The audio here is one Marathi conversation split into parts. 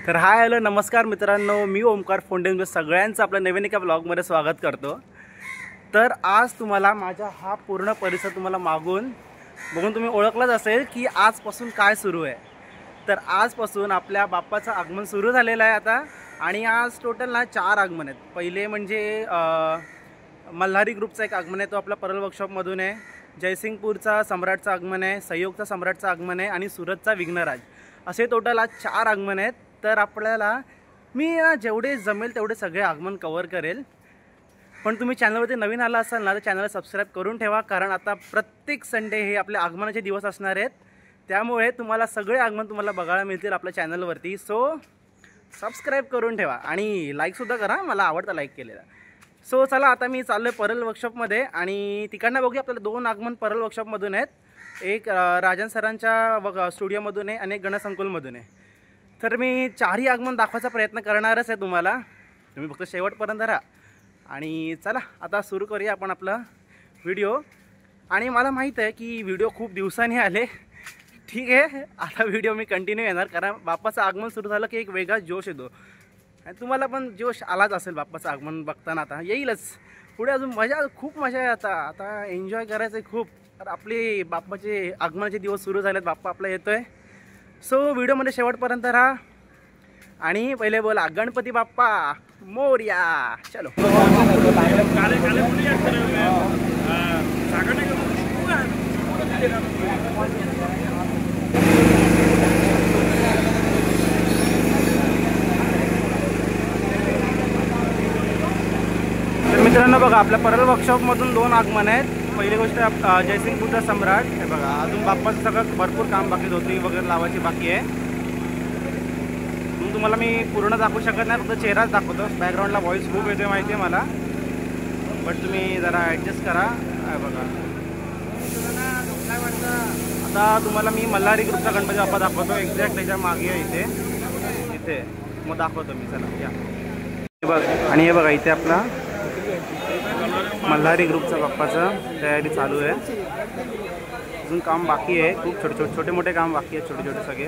तर हाय हॅलो नमस्कार मित्रांनो, मी ओमकार फोंडेंमध्ये सगळ्यांचं आपल्या नवीन एका ब्लॉगमध्ये स्वागत करतो। तर आज तुम्हाला माझा हा पूर्ण परिसर तुम्हाला मागून बघून तुम्ही ओळखलाच असेल की आजपासून काय सुरू आहे। तर आजपासून आपल्या बाप्पाचं आगमन सुरू झालेलं आहे आता, आणि आज टोटल ना 4 आगमन आहेत। पहिले म्हणजे मल्हारी ग्रुपचा एक आगमन आहे, तो आपला परल वर्कशॉपमधून आहे। जयसिंगपूरचा सम्राटचं आगमन आहे, संयोगचा सम्राटचं आगमन आहे आणि सुरतचा विघ्नराज, असे टोटल आज 4 आगमन आहेत। तर आपल्याला मी जेवढे जमेल तेवढे सगळे आगमन कव्हर करेल। पण तुम्ही चॅनलवरती नवीन आला असाल ना तर चॅनलला सबस्क्राईब करून ठेवा, कारण आता प्रत्येक संडे हे आपल्या आगमनाचे दिवस असणार आहेत। त्यामुळे तुम्हाला सगळे आगमन तुम्हाला बघायला मिळतील आपल्या चॅनलवरती। सो सबस्क्राईब करून ठेवा आणि लाईकसुद्धा करा, मला आवडतं लाईक केलेला। सो चला आता मी चाललो आहे परल वर्कशॉपमध्ये, आणि तिकडनं बघूया आपल्याला 2 आगमन परल वर्कशॉपमधून आहेत। एक राजन सरांच्या स्टुडिओमधून आहे आणि एक गणसंकुलमधून आहे। तर मी 4ही आगमन दाखवायचा प्रयत्न करणारच आहे तुम्हाला, तुम्ही फक्त शेवटपर्यंत राहा। आणि चला आता सुरू करूया आपण आपला व्हिडिओ। आणि मला माहीत आहे की व्हिडिओ खूप दिवसांनी आले, ठीक आहे, आता व्हिडिओ मी कंटिन्यू येणार, कारण बाप्पाचं आगमन सुरू झालं की एक वेगळा जोश येतो। आणि तुम्हाला पण जोश आलाच असेल बाप्पाचं आगमन बघताना, आता येईलच पुढे अजून मजा, खूप मजा आहे। आता एन्जॉय करायचं आहे खूप। तर आपले बाप्पाचे आगमनाचे दिवस सुरू झालेत, बाप्पा आपला येतोय। सो व्हिडिओमध्ये शेवटपर्यंत राहा आणि पहिले बोला गणपती बाप्पा मोरया। चलो तर मित्रांनो बघा, आपल्या परल वर्कशॉपमधून 2 आगमन आहेत। पहिली गोष्ट जयसिंगपूरचा सम्राट, हे बघा अजून बाप्पाचं सगळं भरपूर काम बाकी, धोत्री वगैरे लावायची बाकी आहे। म्हणून तुम्हाला मी पूर्ण दाखवू शकत नाही, फक्त चेहराच दाखवतो। बॅकग्राऊंडला व्हॉइस खूप येते माहिती आहे मला, बट तुम्ही जरा ॲडजस्ट करा। बघा आता तुम्हाला मी मल्हारी ग्रुपचा गणपती बाप्पा दाखवतो, एक्झॅक्ट त्याच्या मागे आहे इथे मग दाखवतो मी। चला या, हे बघा, आणि हे बघा इथे आपला मल्हारी ग्रुपचा बाप्पाचं तयारी चालू आहे। अजून काम बाकी आहे, खूप छोटे मोठे काम बाकी आहे, छोटे सगळे।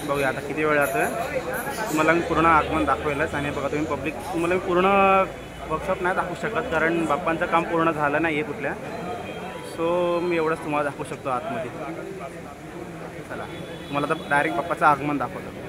बघूया आता किती वेळ जातो आहे, तुम्हाला मी पूर्ण आगमन दाखवायलाच। आणि बघा तुम्ही पब्लिक, तुम्हाला मी पूर्ण वर्कशॉप नाही दाखवू शकत, कारण बाप्पांचं काम पूर्ण झालं नाही आहे कुठल्या। सो मी एवढंच तुम्हाला दाखवू शकतो आतमध्ये। चला तुम्हाला तर डायरेक्ट बाप्पाचं आगमन दाखवतो।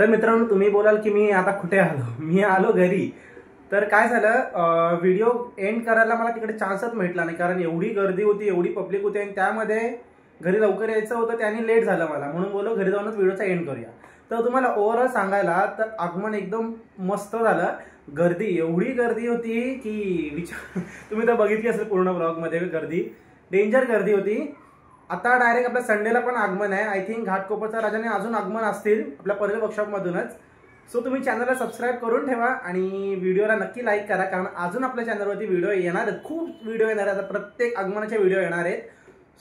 तर मित्रांनो, तुम्ही बोलाल की मी आता कुठे आलो, मी आलो घरी. तर काय झालं, व्हिडिओ एंड करायला मला तिकडे चान्सच भेटला नाही, कारण एवढी गर्दी होती, एवढी पब्लिक होती आणि त्यामध्ये घरी लवकर यायचं होतं, त्याने लेट झालं मला, म्हणून बोलो घरी जाऊनच व्हिडिओचा एंड करूया. तर तुम्हाला ओव्हरऑल सांगायला तर आगमन एकदम मस्त झालं. गर्दी एवढी गर्दी होती की तुम्ही तर बघितली असेल पूर्ण ब्लॉगमध्ये, गर्दी डेंजर गर्दी होती. आता डायरेक्ट आपल्या संडेला पण आगमन आहे. आय थिंक घाटकोपरच्या राजाने अजून आगमन असतील आपल्या परेल वर्कशॉपमधूनच. सो तुम्ही चॅनलला सबस्क्राईब करून ठेवा आणि व्हिडिओला नक्की लाईक करा, कारण अजून आपल्या चॅनलवरती व्हिडिओ येणार आहेत, खूप व्हिडिओ येणार आहेत, प्रत्येक आगमनाचे व्हिडिओ येणार आहेत.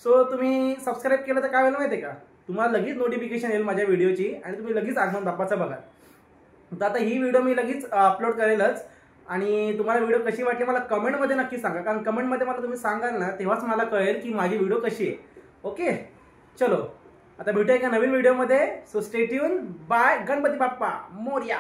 सो तुम्ही सबस्क्राईब केलं तर काय होईल माहिती आहे का, तुम्हाला लगेच नोटिफिकेशन येईल माझ्या व्हिडिओची आणि तुम्ही लगेच आगमन बाप्पाचं बघा. तर आता ही व्हिडिओ मी लगेच अपलोड करेलच आणि तुम्हाला व्हिडिओ कशी वाटली मला कमेंटमध्ये नक्की सांगा, कारण कमेंटमध्ये मला तुम्ही सांगाल ना तेव्हाच मला कळेल की माझी व्हिडिओ कशी आहे. ओके, चलो आता भेटूया एका नवीन व्हिडिओमध्ये. So stay tuned. Bye. Ganpati Bappa Morya.